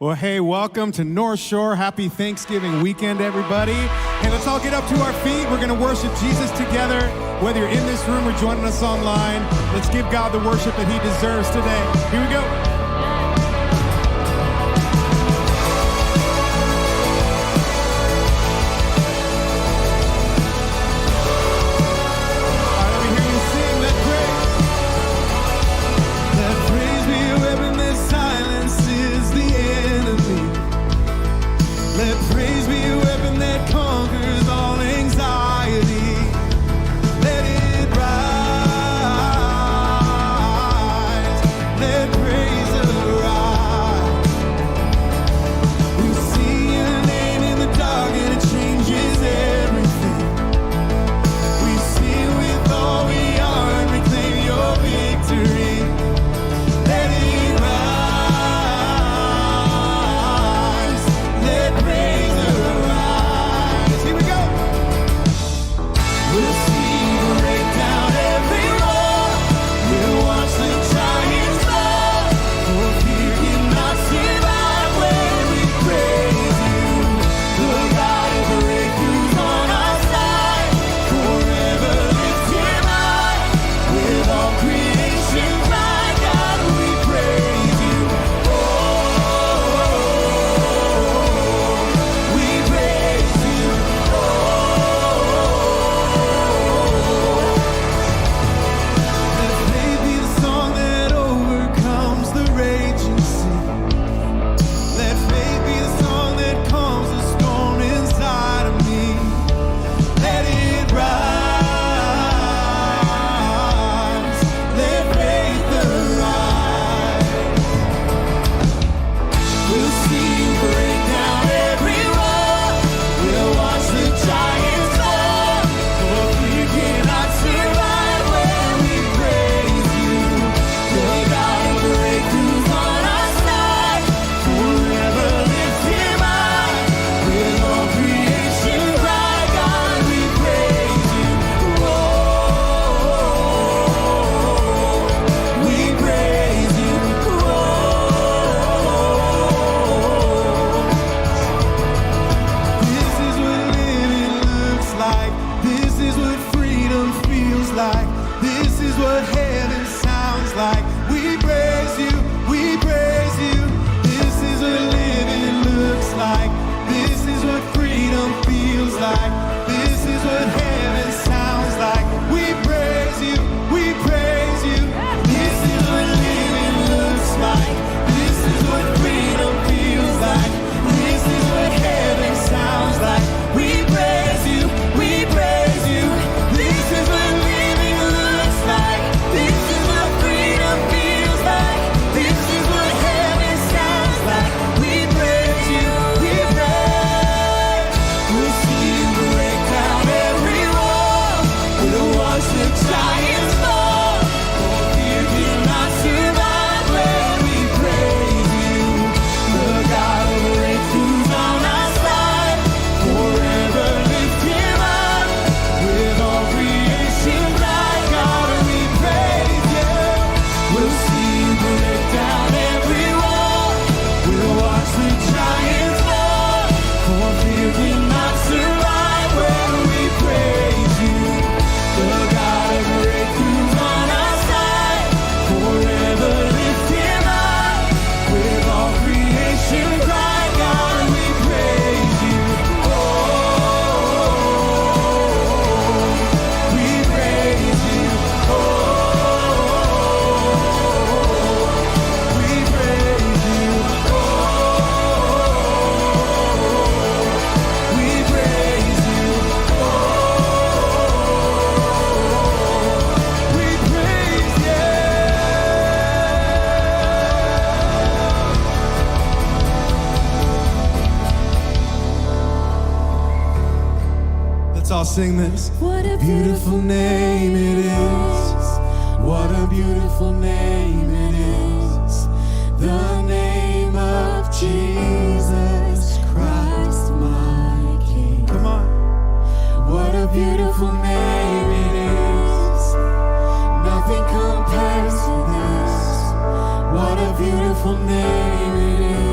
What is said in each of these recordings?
Well, hey, welcome to Northshore. Happy Thanksgiving weekend, everybody. Hey, let's all get up to our feet. We're going to worship Jesus together. Whether you're in this room or joining us online, let's give God the worship that he deserves today. Here we go. Sing this. What a beautiful name it is. What a beautiful name it is. The name of Jesus Christ, my King. Come on. What a beautiful name it is. Nothing compares to this. What a beautiful name it is.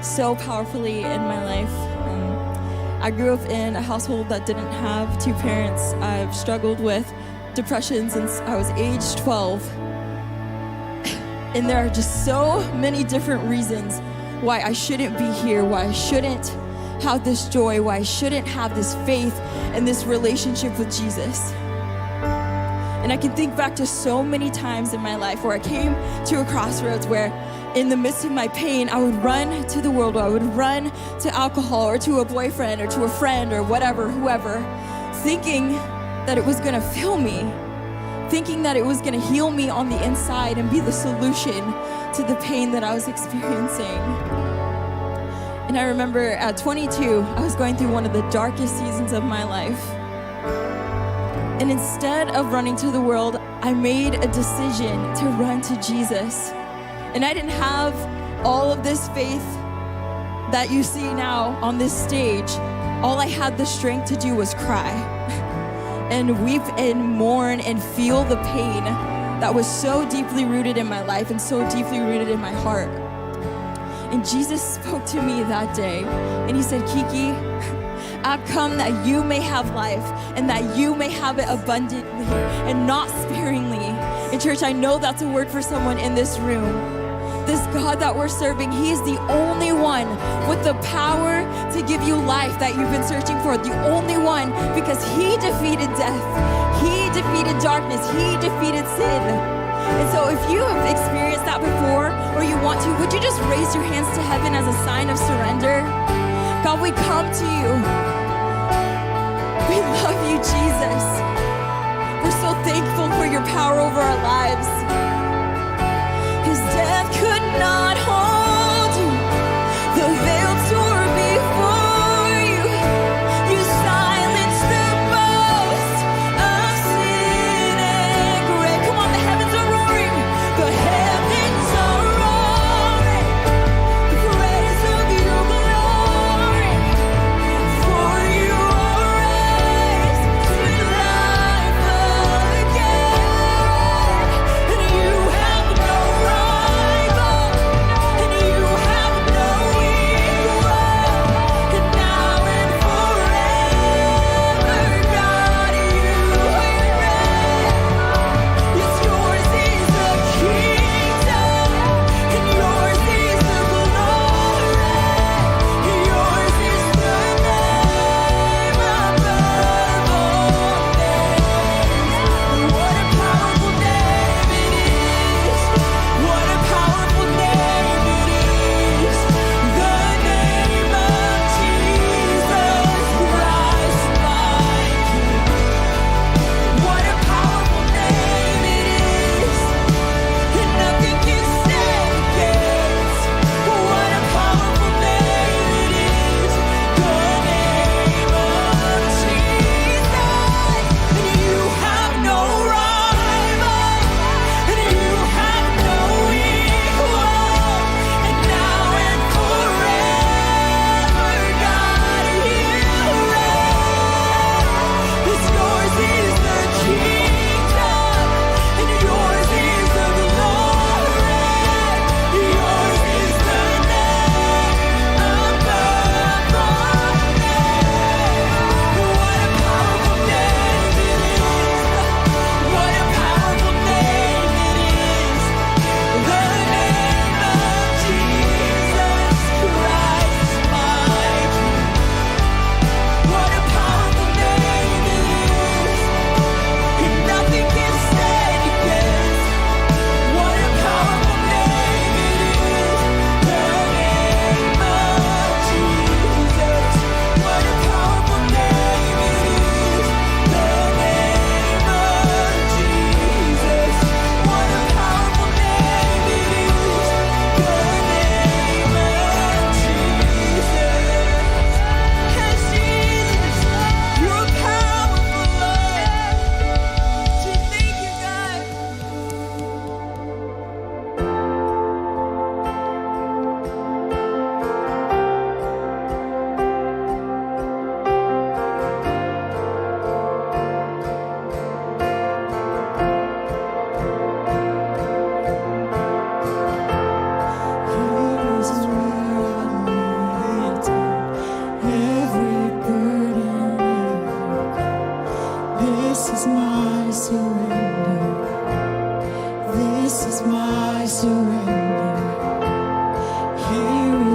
So powerfully in my life. I grew up in a household that didn't have two parents. I've struggled with depression since I was age 12. And there are just so many different reasons why I shouldn't be here, why I shouldn't have this joy, why I shouldn't have this faith and this relationship with Jesus. And I can think back to so many times in my life where I came to a crossroads where in the midst of my pain, I would run to the world, or I would run to alcohol or to a boyfriend or to a friend or whatever, whoever, thinking that it was gonna fill me, thinking that it was gonna heal me on the inside and be the solution to the pain that I was experiencing. And I remember at 22, I was going through one of the darkest seasons of my life. And instead of running to the world, I made a decision to run to Jesus. And I didn't have all of this faith that you see now on this stage. All I had the strength to do was cry and weep and mourn and feel the pain that was so deeply rooted in my life and so deeply rooted in my heart. And Jesus spoke to me that day and he said, Kiki, I've come that you may have life and that you may have it abundantly and not sparingly. And church, I know that's a word for someone in this room. This God that we're serving, he is the only one with the power to give you life that you've been searching for. The only one, because he defeated death. He defeated darkness. He defeated sin. And so if you have experienced that before or you want to, would you just raise your hands to heaven as a sign of surrender? God, we come to you. We love you, Jesus. We're so thankful for your power over our lives. His death could not hold you. The veil tore before you. You silenced the boast of sin and grave. Come on, the heavens are roaring. The heavens are roaring. The praise of your glory. For you are raised to life again. And you have no rival.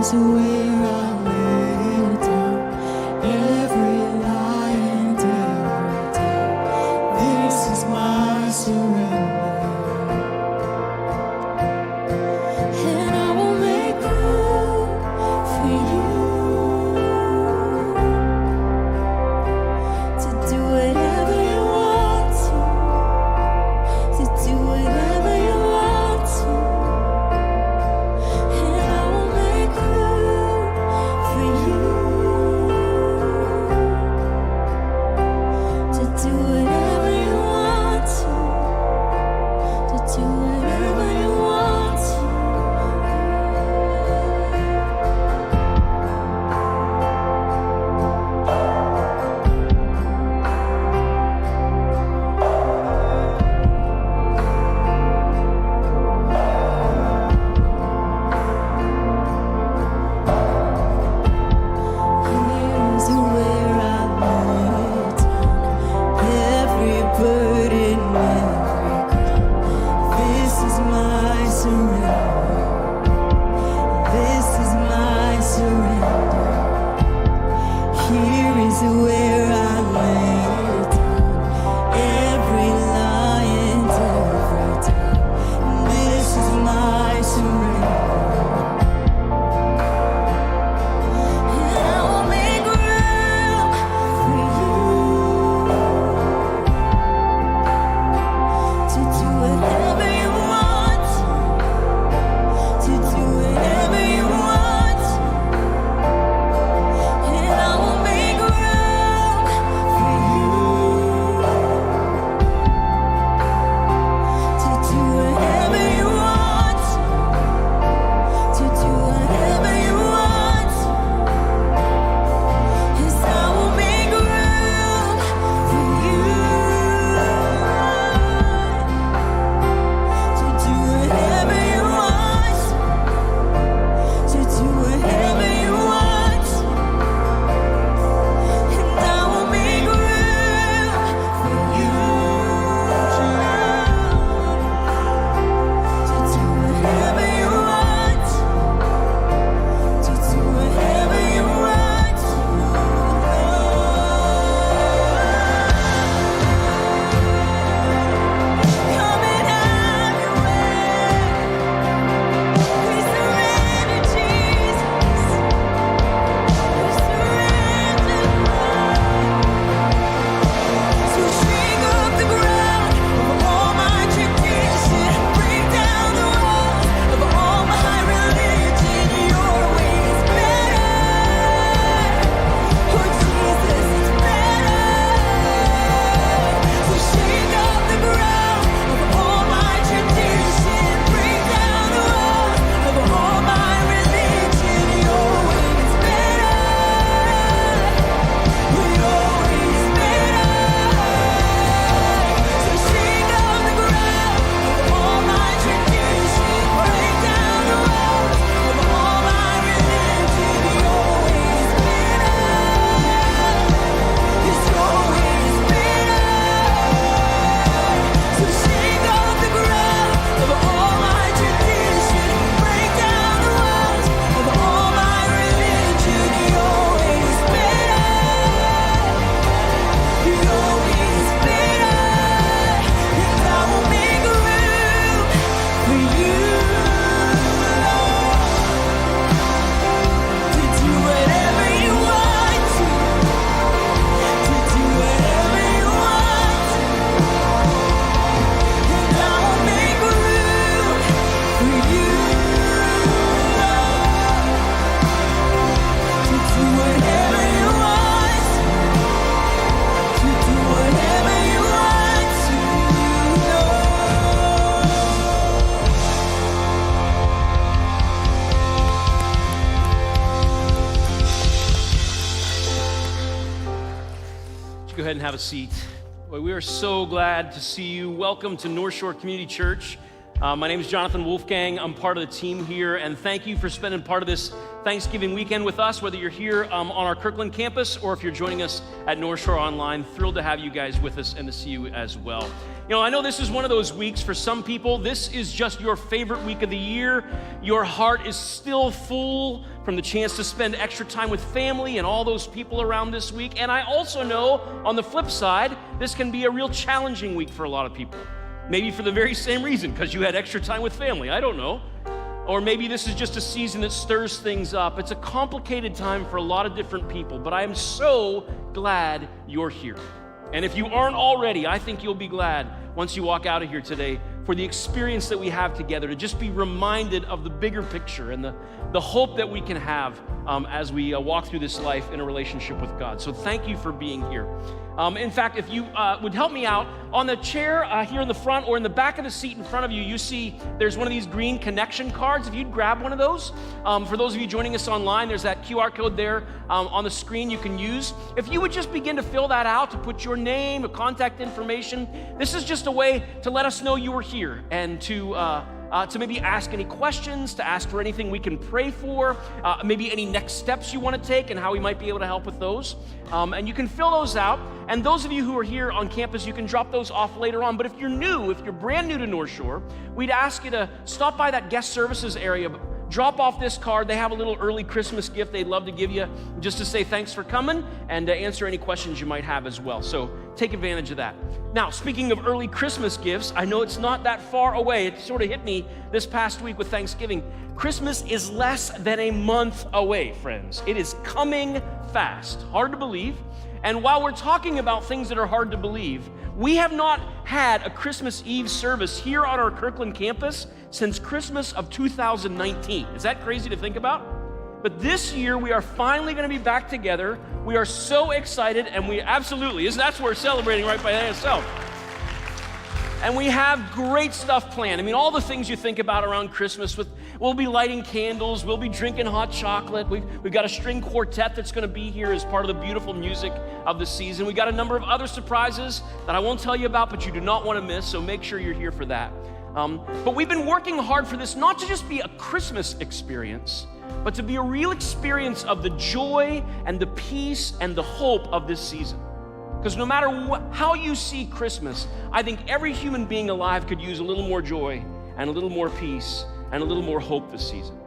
is where I lay down every lie and every doubt. This is my surrender, and I will make room for you to do whatever you want to do whatever you want to. And I will make room for you to do whatever you want to do whatever you want to. Here's where I lay down every burden, every crown. This is my surrender. This is my surrender. Here is where I lay down every lie and every doubt. This is my surrender. And I will make room for you to do whatever you want, to do whatever you want. And I will make room for you to do whatever you want, to do whatever you want. Yes, I will make room for you to do whatever you want, to do whatever you want. And I will make room for you to do whatever you want, to do whatever you want. Come and have your way. We surrender, Jesus. We surrender. So shake up the ground of all my tradition, break down the walls of all my religion. Your way is better. Oh Jesus, it's better. So shake up the ground of all my tradition, break down the walls of all my religion. Your way is better. Your way is better. So shake up the ground of all my tradition, break down the walls of all my religion. Your way is better. Yes, your way is better. So shake up the ground of all my tradition, break down the walls of all my religion. Your way is better. Your way is better. And I will make room for you to do whatever you want to do whatever you want. And I will make room for you to do whatever you want, to do whatever you want to. Would you go ahead and have a seat? Boy, we are so glad to see you. Welcome to Northshore Community Church. My name is Jonathan Wolfgang. I'm part of the team here, and thank you for spending part of this Thanksgiving weekend with us, whether you're here on our Kirkland campus or if you're joining us at Northshore online. Thrilled to have you guys with us and to see you as well. You know, I know this is one of those weeks for some people. This is just your favorite week of the year. Your heart is still full from the chance to spend extra time with family and all those people around this week. And I also know, on the flip side, this can be a real challenging week for a lot of people. Maybe for the very same reason, because you had extra time with family. I don't know. Or maybe this is just a season that stirs things up. It's a complicated time for a lot of different people, but I am so glad you're here. And if you aren't already, I think you'll be glad once you walk out of here today for the experience that we have together, to just be reminded of the bigger picture and the hope that we can have as we walk through this life in a relationship with God. So thank you for being here. In fact, if you would help me out, on the chair here in the front or in the back of the seat in front of you, you see there's one of these green connection cards. If you'd grab one of those, for those of you joining us online, there's that QR code there on the screen you can use. If you would just begin to fill that out, to put your name, contact information, this is just a way to let us know you were here and to maybe ask any questions, to ask for anything we can pray for, maybe any next steps you want to take and how we might be able to help with those. And you can fill those out. And those of you who are here on campus, you can drop those off later on. But if you're brand new to Northshore, we'd ask you to stop by that guest services area, drop off this card. They have a little early Christmas gift they'd love to give you just to say thanks for coming and to answer any questions you might have as well. So take advantage of that. Now, speaking of early Christmas gifts, I know it's not that far away. It sort of hit me this past week with Thanksgiving. Christmas is less than a month away, friends. It is coming fast. Hard to believe. And while we're talking about things that are hard to believe, we have not had a Christmas Eve service here on our Kirkland campus since Christmas of 2019. Is that crazy to think about? But this year, we are finally going to be back together. We are so excited, and we absolutely, that's what we're celebrating right by itself. And we have great stuff planned. I mean, all the things you think about around Christmas. We'll be lighting candles. We'll be drinking hot chocolate. We've got a string quartet that's going to be here as part of the beautiful music of the season. We've got a number of other surprises that I won't tell you about, but you do not want to miss, so make sure you're here for that. But we've been working hard for this not to just be a Christmas experience, but to be a real experience of the joy and the peace and the hope of this season. Because no matter how you see Christmas, I think every human being alive could use a little more joy and a little more peace and a little more hope this season.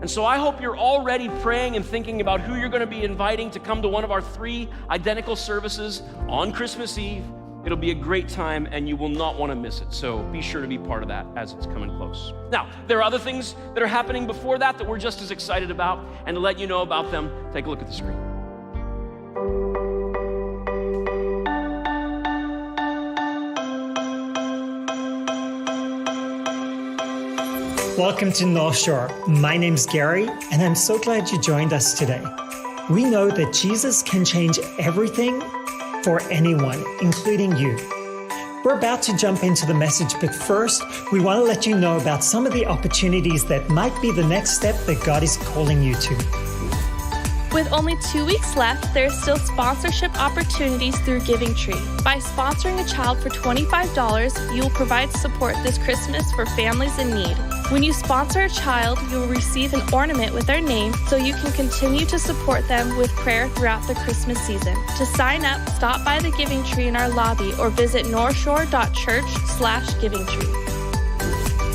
And so I hope you're already praying and thinking about who you're going to be inviting to come to one of our 3 identical services on Christmas Eve. It'll be a great time, and you will not want to miss it. So be sure to be part of that as it's coming close. Now, there are other things that are happening before that we're just as excited about, and to let you know about them, take a look at the screen. Welcome to Northshore. My name's Gary, and I'm so glad you joined us today. We know that Jesus can change everything for anyone, including you. We're about to jump into the message, but first, we want to let you know about some of the opportunities that might be the next step that God is calling you to. With only 2 weeks left, there are still sponsorship opportunities through Giving Tree. By sponsoring a child for $25, you will provide support this Christmas for families in need. When you sponsor a child, you will receive an ornament with their name so you can continue to support them with prayer throughout the Christmas season. To sign up, stop by the Giving Tree in our lobby or visit northshore.church/givingtree.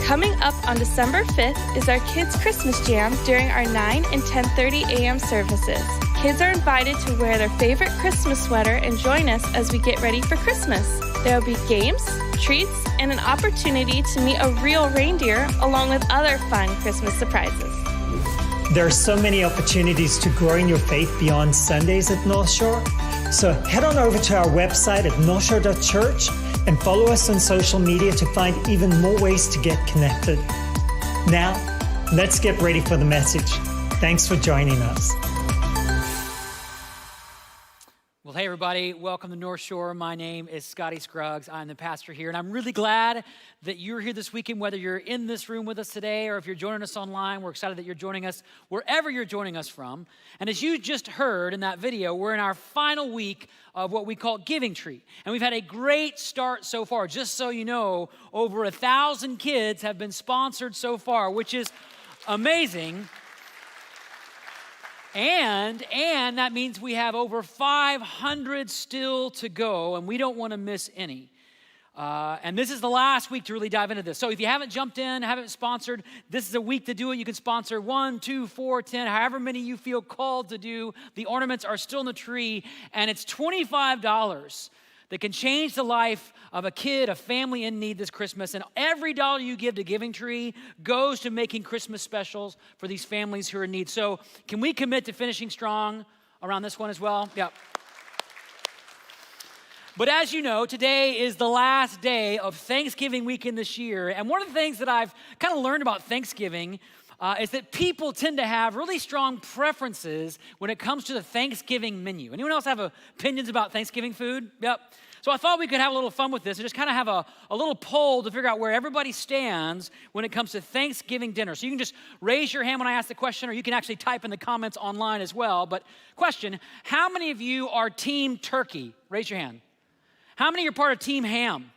Coming up on December 5th is our Kids Christmas Jam during our 9 and 10:30 a.m. services. Kids are invited to wear their favorite Christmas sweater and join us as we get ready for Christmas. There will be games, treats, and an opportunity to meet a real reindeer along with other fun Christmas surprises. There are so many opportunities to grow in your faith beyond Sundays at Northshore. So head on over to our website at northshore.church and follow us on social media to find even more ways to get connected. Now, let's get ready for the message. Thanks for joining us. Well, hey everybody. Welcome to Northshore. My name is Scotty Scruggs. I'm the pastor here, and I'm really glad that you're here this weekend, whether you're in this room with us today or if you're joining us online. We're excited that you're joining us wherever you're joining us from. And as you just heard in that video, we're in our final week of what we call Giving Tree. And we've had a great start so far. Just so you know, over 1,000 kids have been sponsored so far, which is amazing. And that means we have over 500 still to go, and we don't want to miss any. And this is the last week to really dive into this. So if you haven't jumped in, haven't sponsored, this is a week to do it. You can sponsor 1, 2, 4, 10, however many you feel called to do. The ornaments are still in the tree, and it's $25 that can change the life of a kid, a family in need this Christmas. And every dollar you give to Giving Tree goes to making Christmas specials for these families who are in need. So can we commit to finishing strong around this one as well? Yeah. But as you know, today is the last day of Thanksgiving weekend this year. And one of the things that I've kind of learned about Thanksgiving is that people tend to have really strong preferences when it comes to the Thanksgiving menu. Anyone else have opinions about Thanksgiving food? Yep. So I thought we could have a little fun with this and just kind of have a little poll to figure out where everybody stands when it comes to Thanksgiving dinner. So you can just raise your hand when I ask the question, or you can actually type in the comments online as well. But question, how many of you are team turkey? Raise your hand. How many are part of team ham?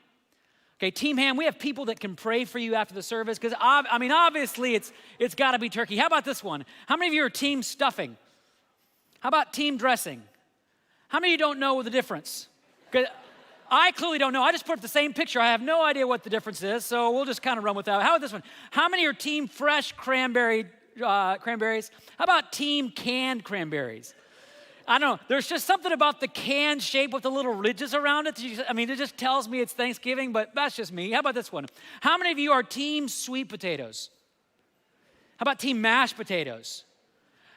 Okay, team ham, we have people that can pray for you after the service because, obviously it's got to be turkey. How about this one? How many of you are team stuffing? How about team dressing? How many of you don't know the difference? Because I clearly don't know. I just put up the same picture. I have no idea what the difference is, so we'll just kind of run with that. How about this one? How many are team fresh cranberries? How about team canned cranberries? I don't know. There's just something about the can shape with the little ridges around it. It just tells me it's Thanksgiving, but that's just me. How about this one? How many of you are team sweet potatoes? How about team mashed potatoes?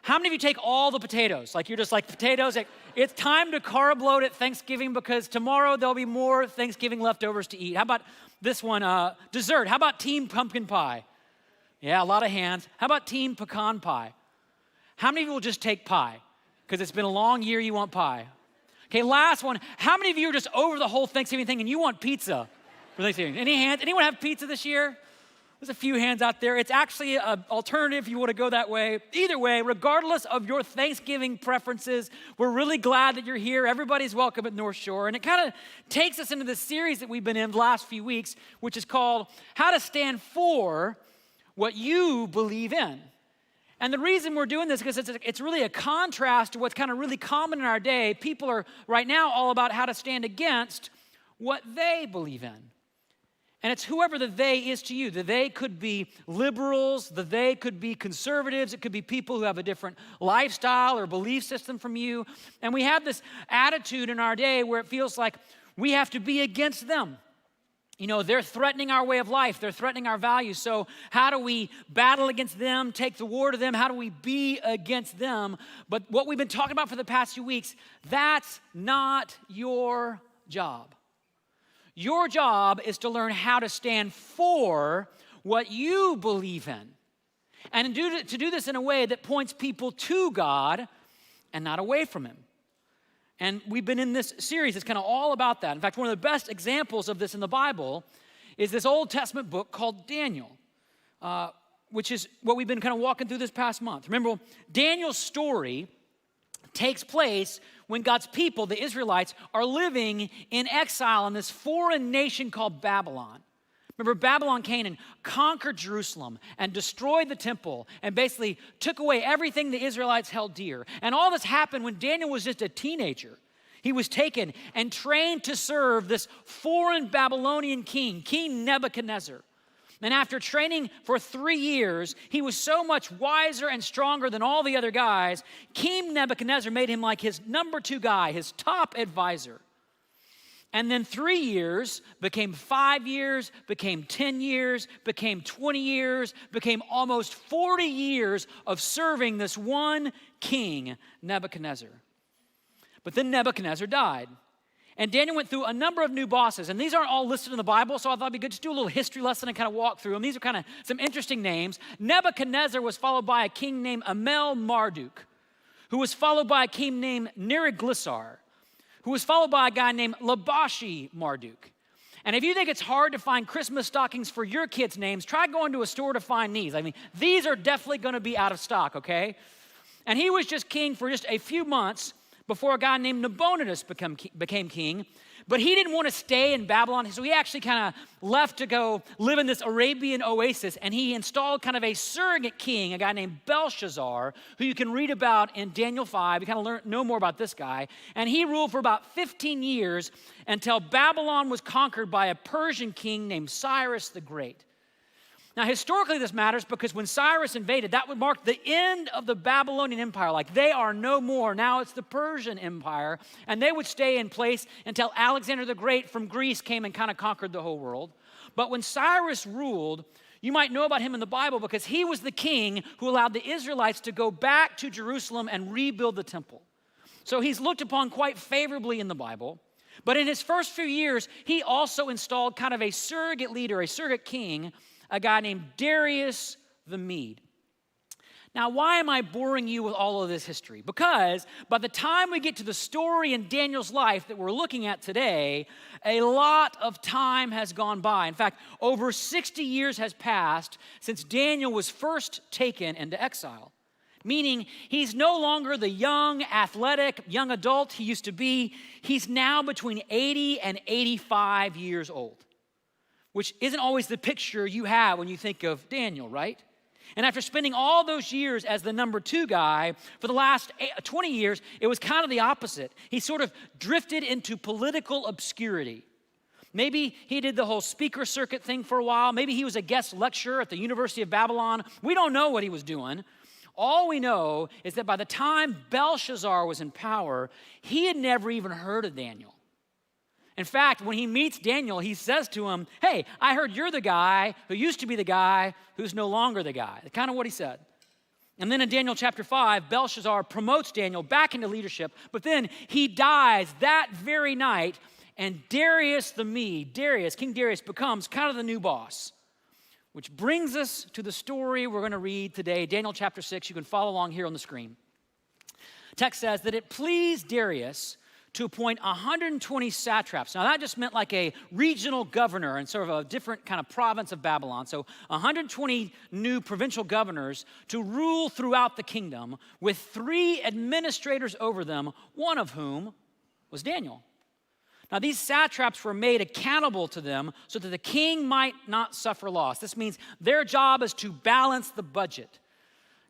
How many of you take all the potatoes? Like you're just like potatoes. It's time to carb load at Thanksgiving because tomorrow there'll be more Thanksgiving leftovers to eat. How about this one? Dessert. How about team pumpkin pie? Yeah, a lot of hands. How about team pecan pie? How many of you will just take pie? Because it's been a long year, you want pie. Okay, last one. How many of you are just over the whole Thanksgiving thing and you want pizza for Thanksgiving? Any hands? Anyone have pizza this year? There's a few hands out there. It's actually an alternative if you want to go that way. Either way, regardless of your Thanksgiving preferences, we're really glad that you're here. Everybody's welcome at Northshore. And it kind of takes us into the series that we've been in the last few weeks, which is called How to Stand For What You Believe In. And the reason we're doing this is because it's really a contrast to what's kind of really common in our day. People are right now all about how to stand against what they believe in. And it's whoever the they is to you. The they could be liberals. The they could be conservatives. It could be people who have a different lifestyle or belief system from you. And we have this attitude in our day where it feels like we have to be against them. You know, they're threatening our way of life. They're threatening our values. So how do we battle against them, take the war to them? How do we be against them? But what we've been talking about for the past few weeks, that's not your job. Your job is to learn how to stand for what you believe in. And to do this in a way that points people to God and not away from Him. And we've been in this series that's kind of all about that. In fact, one of the best examples of this in the Bible is this Old Testament book called Daniel, which is what we've been kind of walking through this past month. Remember, Daniel's story takes place when God's people, the Israelites, are living in exile in this foreign nation called Babylon. Remember, Babylon came and conquered Jerusalem and destroyed the temple and basically took away everything the Israelites held dear. And all this happened when Daniel was just a teenager. He was taken and trained to serve this foreign Babylonian king, King Nebuchadnezzar. And after training for 3 years, he was so much wiser and stronger than all the other guys, King Nebuchadnezzar made him like his number 2 guy, his top advisor. And then 3 years became 5 years, became 10 years, became 20 years, became almost 40 years of serving this one king, Nebuchadnezzar. But then Nebuchadnezzar died. And Daniel went through a number of new bosses. And these aren't all listed in the Bible, so I thought it'd be good to do a little history lesson and kind of walk through them. These are kind of some interesting names. Nebuchadnezzar was followed by a king named Amel Marduk, who was followed by a king named Neriglissar, who was followed by a guy named Labashi Marduk. And if you think it's hard to find Christmas stockings for your kids' names, try going to a store to find these. I mean, these are definitely going to be out of stock, okay? And he was just king for just a few months before a guy named Nabonidus became king. But he didn't want to stay in Babylon, so he actually kind of left to go live in this Arabian oasis, and he installed kind of a surrogate king, a guy named Belshazzar, who you can read about in Daniel 5. You kind of know more about this guy. And he ruled for about 15 years until Babylon was conquered by a Persian king named Cyrus the Great. Now, historically, this matters because when Cyrus invaded, that would mark the end of the Babylonian Empire. Like, they are no more. Now it's the Persian Empire, and they would stay in place until Alexander the Great from Greece came and kind of conquered the whole world. But when Cyrus ruled, you might know about him in the Bible because he was the king who allowed the Israelites to go back to Jerusalem and rebuild the temple. So he's looked upon quite favorably in the Bible. But in his first few years, he also installed kind of a surrogate leader, a surrogate king, a guy named Darius the Mede. Now, why am I boring you with all of this history? Because by the time we get to the story in Daniel's life that we're looking at today, a lot of time has gone by. In fact, over 60 years has passed since Daniel was first taken into exile. Meaning he's no longer the young, athletic, young adult he used to be. He's now between 80 and 85 years old, which isn't always the picture you have when you think of Daniel, right? And after spending all those years as the number 2 guy, for the last 20 years, it was kind of the opposite. He sort of drifted into political obscurity. Maybe he did the whole speaker circuit thing for a while. Maybe he was a guest lecturer at the University of Babylon. We don't know what he was doing. All we know is that by the time Belshazzar was in power, he had never even heard of Daniel. In fact, when he meets Daniel, he says to him, hey, I heard you're the guy who used to be the guy who's no longer the guy. That's kind of what he said. And then in Daniel chapter 5, Belshazzar promotes Daniel back into leadership, but then he dies that very night, and Darius the Mede, King Darius, becomes kind of the new boss. Which brings us to the story we're going to read today, Daniel chapter 6. You can follow along here on the screen. Text says that it pleased Darius to appoint 120 satraps. Now, that just meant like a regional governor in sort of a different kind of province of Babylon. So 120 new provincial governors to rule throughout the kingdom with 3 administrators over them, one of whom was Daniel. Now, these satraps were made accountable to them so that the king might not suffer loss. This means their job is to balance the budget.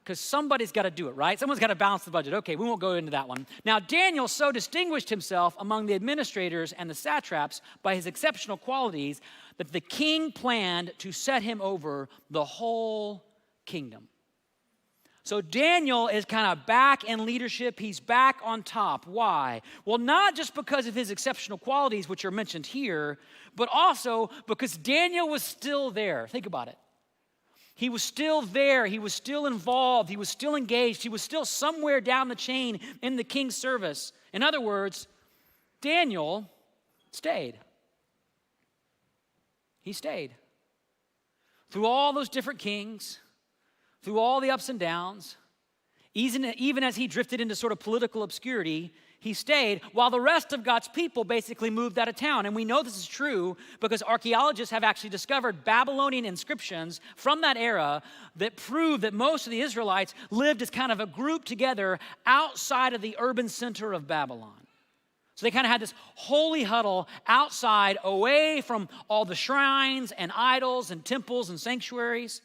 Because somebody's got to do it, right? Someone's got to balance the budget. Okay, we won't go into that one. Now, Daniel so distinguished himself among the administrators and the satraps by his exceptional qualities that the king planned to set him over the whole kingdom. So Daniel is kind of back in leadership. He's back on top. Why? Well, not just because of his exceptional qualities, which are mentioned here, but also because Daniel was still there. Think about it. He was still there. He was still involved. He was still engaged. He was still somewhere down the chain in the king's service. In other words, Daniel stayed. He stayed. Through all those different kings, through all the ups and downs, even as he drifted into sort of political obscurity, he stayed while the rest of God's people basically moved out of town. And we know this is true because archaeologists have actually discovered Babylonian inscriptions from that era that prove that most of the Israelites lived as kind of a group together outside of the urban center of Babylon. So they kind of had this holy huddle outside, away from all the shrines and idols and temples and sanctuaries.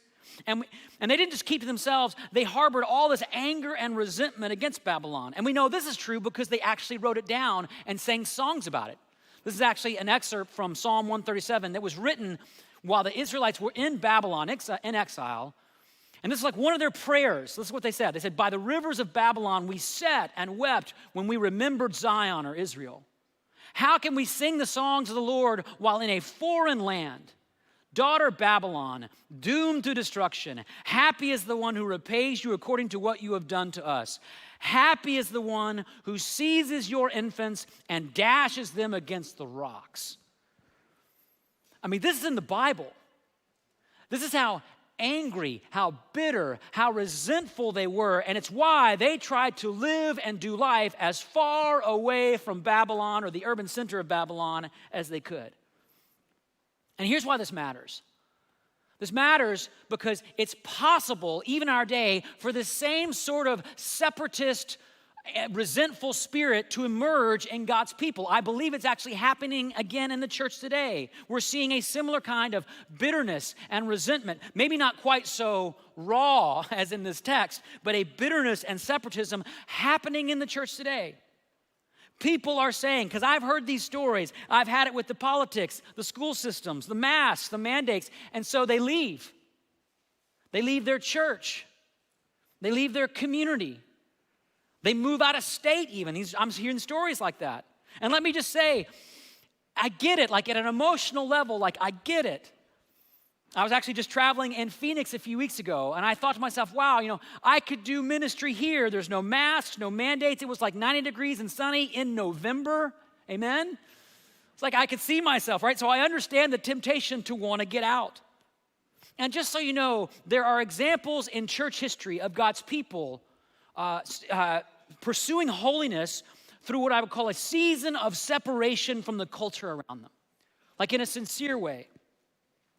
And they didn't just keep to themselves, they harbored all this anger and resentment against Babylon. And we know this is true because they actually wrote it down and sang songs about it. This is actually an excerpt from Psalm 137 that was written while the Israelites were in Babylon, in exile. And this is like one of their prayers. This is what they said. They said, by the rivers of Babylon we sat and wept when we remembered Zion or Israel. How can we sing the songs of the Lord while in a foreign land? Daughter Babylon, doomed to destruction. Happy is the one who repays you according to what you have done to us. Happy is the one who seizes your infants and dashes them against the rocks. I mean, this is in the Bible. This is how angry, how bitter, how resentful they were. And it's why they tried to live and do life as far away from Babylon or the urban center of Babylon as they could. And here's why this matters. This matters because it's possible, even in our day, for the same sort of separatist, resentful spirit to emerge in God's people. I believe it's actually happening again in the church today. We're seeing a similar kind of bitterness and resentment, maybe not quite so raw as in this text, but a bitterness and separatism happening in the church today. People are saying, because I've heard these stories, I've had it with the politics, the school systems, the masks, the mandates, and so they leave. They leave their church. They leave their community. They move out of state even. I'm hearing stories like that. And let me just say, I get it, like at an emotional level, like I get it. I was actually just traveling in Phoenix a few weeks ago, and I thought to myself, wow, I could do ministry here. There's no masks, no mandates. It was like 90 degrees and sunny in November. Amen? It's like I could see myself, right? So I understand the temptation to want to get out. And just so you know, there are examples in church history of God's people pursuing holiness through what I would call a season of separation from the culture around them, like in a sincere way.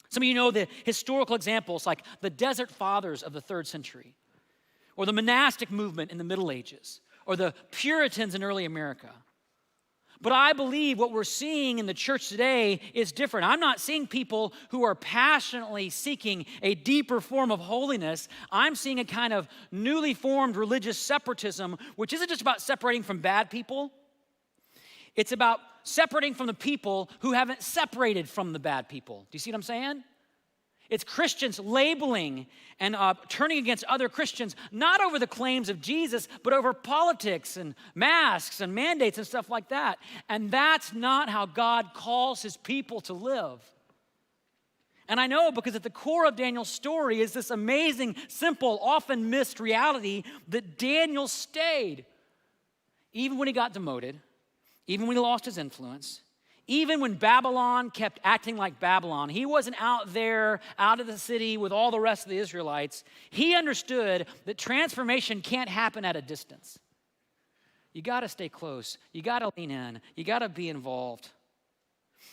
Some of you know the historical examples like the Desert Fathers of the 3rd century, or the monastic movement in the Middle Ages, or the Puritans in early America. But I believe what we're seeing in the church today is different. I'm not seeing people who are passionately seeking a deeper form of holiness. I'm seeing a kind of newly formed religious separatism, which isn't just about separating from bad people. It's about separating from the people who haven't separated from the bad people. Do you see what I'm saying? It's Christians labeling and turning against other Christians, not over the claims of Jesus, but over politics and masks and mandates and stuff like that. And that's not how God calls his people to live. And I know because at the core of Daniel's story is this amazing, simple, often missed reality that Daniel stayed. Even when he got demoted, even when he lost his influence, even when Babylon kept acting like Babylon, he wasn't out there, out of the city with all the rest of the Israelites. He understood that transformation can't happen at a distance. You got to stay close. You got to lean in. You got to be involved.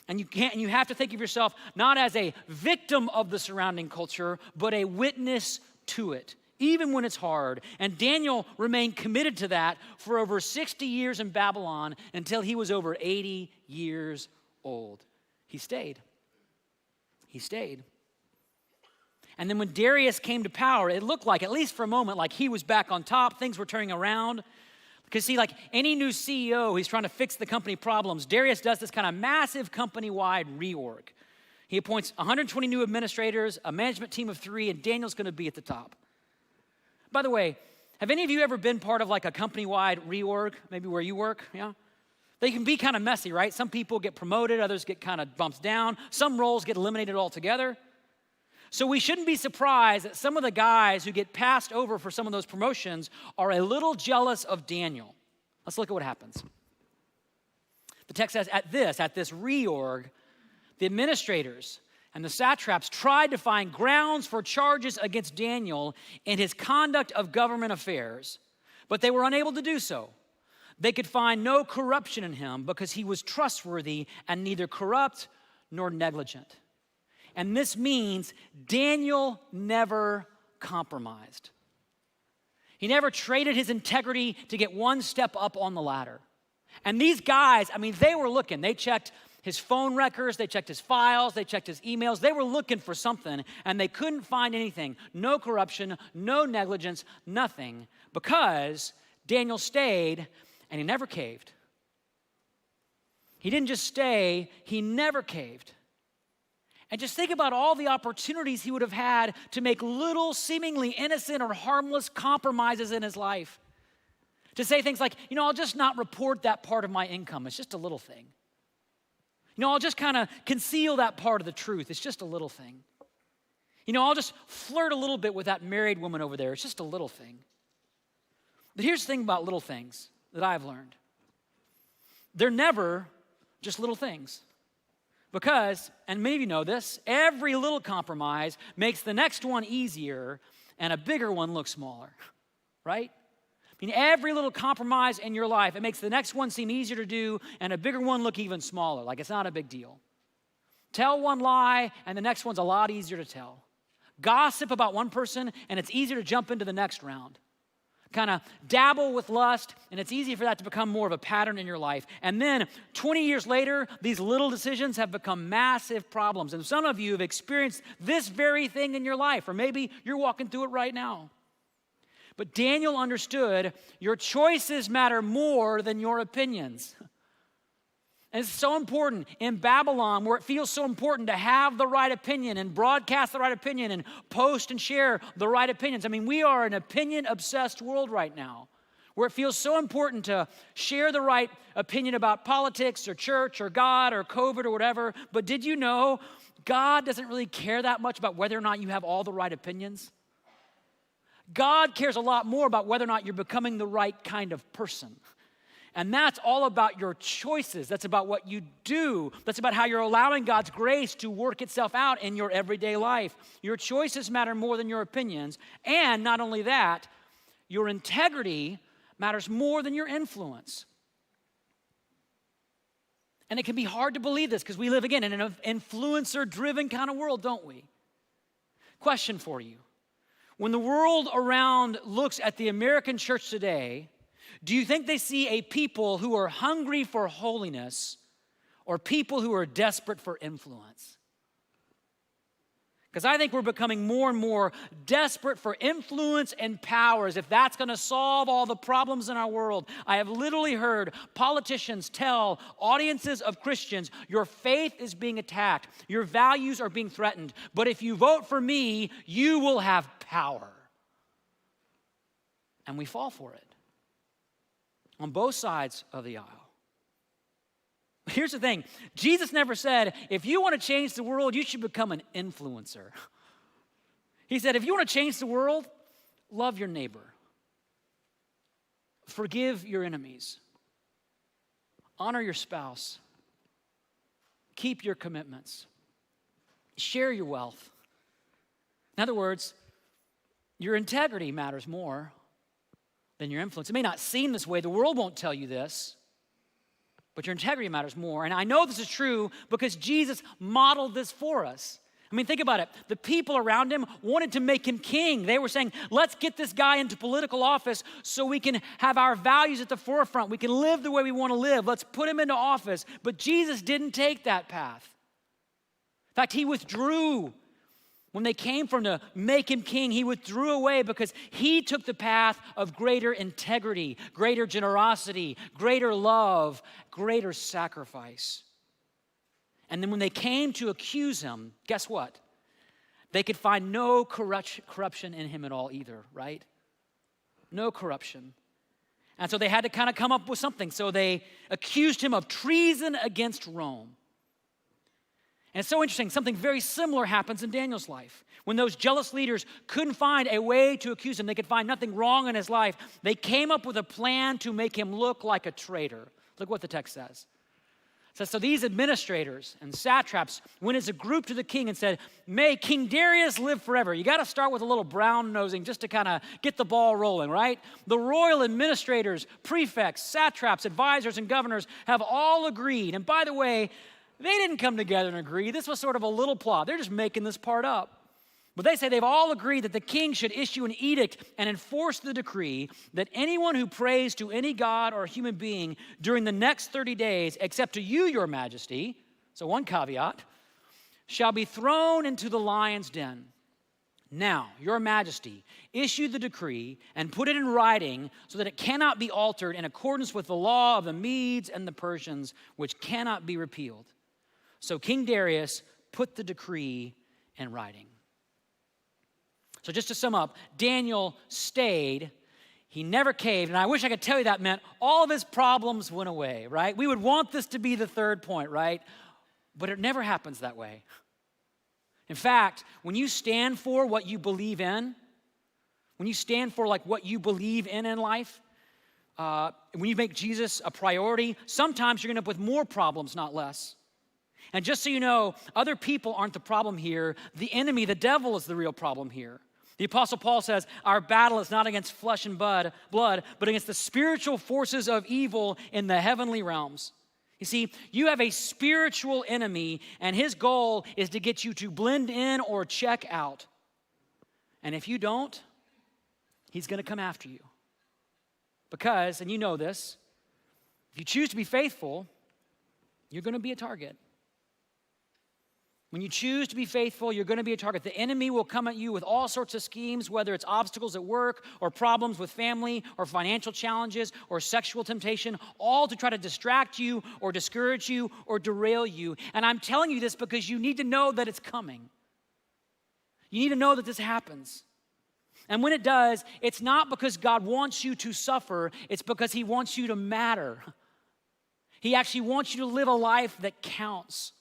And you have to think of yourself not as a victim of the surrounding culture, but a witness to it, even when it's hard. And Daniel remained committed to that for over 60 years in Babylon until he was over 80 years old. He stayed. He stayed. And then when Darius came to power, it looked like, at least for a moment, like he was back on top. Things were turning around. Because see, like any new CEO, he's trying to fix the company problems. Darius does this kind of massive company-wide reorg. He appoints 120 new administrators, a management team of 3, and Daniel's going to be at the top. By the way, have any of you ever been part of like a company-wide reorg, maybe where you work? Yeah? They can be kind of messy, right? Some people get promoted, others get kind of bumped down. Some roles get eliminated altogether. So we shouldn't be surprised that some of the guys who get passed over for some of those promotions are a little jealous of Daniel. Let's look at what happens. The text says, at this reorg, the administrators and the satraps tried to find grounds for charges against Daniel in his conduct of government affairs, but they were unable to do so. They could find no corruption in him because he was trustworthy and neither corrupt nor negligent. And this means Daniel never compromised. He never traded his integrity to get one step up on the ladder. And these guys, they were looking. They checked his phone records, they checked his files, they checked his emails. They were looking for something, and they couldn't find anything. No corruption, no negligence, nothing, because Daniel stayed, and he never caved. He didn't just stay, he never caved. And just think about all the opportunities he would have had to make little, seemingly innocent or harmless compromises in his life. To say things like, I'll just not report that part of my income. It's just a little thing. I'll just kind of conceal that part of the truth. It's just a little thing. I'll just flirt a little bit with that married woman over there. It's just a little thing. But here's the thing about little things that I've learned. They're never just little things. Because, and many of you know this, every little compromise makes the next one easier and a bigger one look smaller, right? I mean, every little compromise in your life, it makes the next one seem easier to do and a bigger one look even smaller, like it's not a big deal. Tell one lie and the next one's a lot easier to tell. Gossip about one person and it's easier to jump into the next round. Kind of dabble with lust, and it's easy for that to become more of a pattern in your life. And then 20 years later, these little decisions have become massive problems. And some of you have experienced this very thing in your life, or maybe you're walking through it right now. But Daniel understood your choices matter more than your opinions. And it's so important in Babylon, where it feels so important to have the right opinion and broadcast the right opinion and post and share the right opinions. I mean, we are an opinion-obsessed world right now, where it feels so important to share the right opinion about politics or church or God or COVID or whatever. But did you know God doesn't really care that much about whether or not you have all the right opinions? God cares a lot more about whether or not you're becoming the right kind of person. And that's all about your choices. That's about what you do. That's about how you're allowing God's grace to work itself out in your everyday life. Your choices matter more than your opinions. And not only that, your integrity matters more than your influence. And it can be hard to believe this because we live, again, in an influencer-driven kind of world, don't we? Question for you. When the world around looks at the American church today, do you think they see a people who are hungry for holiness or people who are desperate for influence? Because I think we're becoming more and more desperate for influence and power, as if that's going to solve all the problems in our world. I have literally heard politicians tell audiences of Christians, your faith is being attacked, your values are being threatened, but if you vote for me, you will have power. And we fall for it. On both sides of the aisle. Here's the thing. Jesus never said, if you want to change the world, you should become an influencer. He said, if you want to change the world, love your neighbor. Forgive your enemies. Honor your spouse. Keep your commitments. Share your wealth. In other words, your integrity matters more than your influence. It may not seem this way. The world won't tell you this, but your integrity matters more. And I know this is true because Jesus modeled this for us. I mean, think about it. The people around him wanted to make him king. They were saying, let's get this guy into political office so we can have our values at the forefront. We can live the way we want to live. Let's put him into office. But Jesus didn't take that path. In fact, he withdrew. When they came for him to make him king, he withdrew away because he took the path of greater integrity, greater generosity, greater love, greater sacrifice. And then when they came to accuse him, guess what? They could find no corruption in him at all either, right? No corruption. And so they had to kind of come up with something. So they accused him of treason against Rome. And it's so interesting, something very similar happens in Daniel's life. When those jealous leaders couldn't find a way to accuse him, they could find nothing wrong in his life, they came up with a plan to make him look like a traitor. Look what the text says. It says, so these administrators and satraps went as a group to the king and said, may King Darius live forever. You got to start with a little brown nosing just to kind of get the ball rolling, right? The royal administrators, prefects, satraps, advisors, and governors have all agreed. And by the way, they didn't come together and agree. This was sort of a little plot. They're just making this part up. But they say they've all agreed that the king should issue an edict and enforce the decree that anyone who prays to any god or human being during the next 30 days, except to you, your majesty, so one caveat, shall be thrown into the lion's den. Now, your majesty, issue the decree and put it in writing so that it cannot be altered in accordance with the law of the Medes and the Persians, which cannot be repealed. So King Darius put the decree in writing. So just to sum up, Daniel stayed. He never caved. And I wish I could tell you that meant all of his problems went away, right? We would want this to be the third point, right? But it never happens that way. In fact, when you stand for what you believe in, when you stand for like what you believe in life, when you make Jesus a priority, sometimes you're going to end up with more problems, not less. And just so you know, other people aren't the problem here. The enemy, the devil, is the real problem here. The Apostle Paul says, our battle is not against flesh and blood, but against the spiritual forces of evil in the heavenly realms. You see, you have a spiritual enemy, and his goal is to get you to blend in or check out. And if you don't, he's going to come after you. Because, and you know this, if you choose to be faithful, you're going to be a target. When you choose to be faithful, you're going to be a target. The enemy will come at you with all sorts of schemes, whether it's obstacles at work or problems with family or financial challenges or sexual temptation, all to try to distract you or discourage you or derail you. And I'm telling you this because you need to know that it's coming. You need to know that this happens. And when it does, it's not because God wants you to suffer, it's because he wants you to matter. He actually wants you to live a life that counts.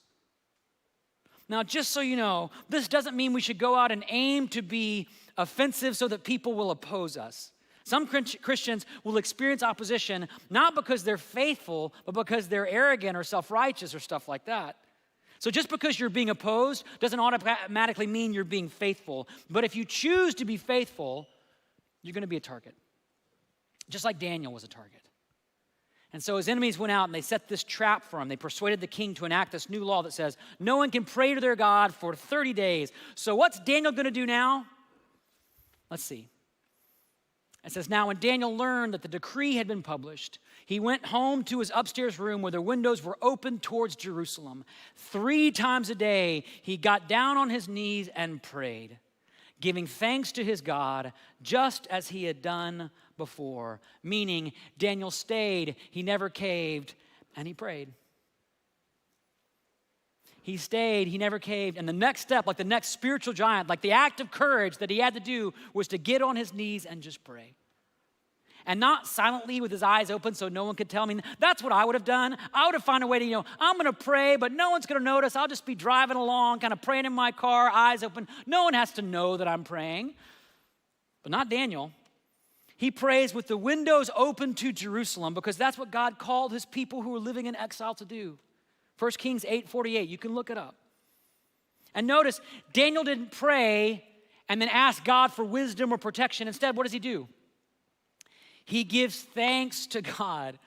Now, just so you know, this doesn't mean we should go out and aim to be offensive so that people will oppose us. Some Christians will experience opposition not because they're faithful, but because they're arrogant or self-righteous or stuff like that. So just because you're being opposed doesn't automatically mean you're being faithful. But if you choose to be faithful, you're going to be a target. Just like Daniel was a target. And so his enemies went out and they set this trap for him. They persuaded the king to enact this new law that says no one can pray to their God for 30 days. So what's Daniel going to do now? Let's see. It says, now when Daniel learned that the decree had been published, he went home to his upstairs room where the windows were open towards Jerusalem. 3 times a day, he got down on his knees and prayed, giving thanks to his God, just as he had done before. Meaning, Daniel stayed, he never caved, and he prayed. He stayed, he never caved. And the next step, like the next spiritual giant, like the act of courage that he had to do was to get on his knees and just pray. And not silently with his eyes open so no one could tell me. That's what I would have done. I would have found a way to, I'm going to pray, but no one's going to notice. I'll just be driving along, kind of praying in my car, eyes open. No one has to know that I'm praying. But not Daniel. He prays with the windows open to Jerusalem because that's what God called his people who were living in exile to do. 1 Kings 8:48, you can look it up. And notice, Daniel didn't pray and then ask God for wisdom or protection. Instead, what does he do? He gives thanks to God,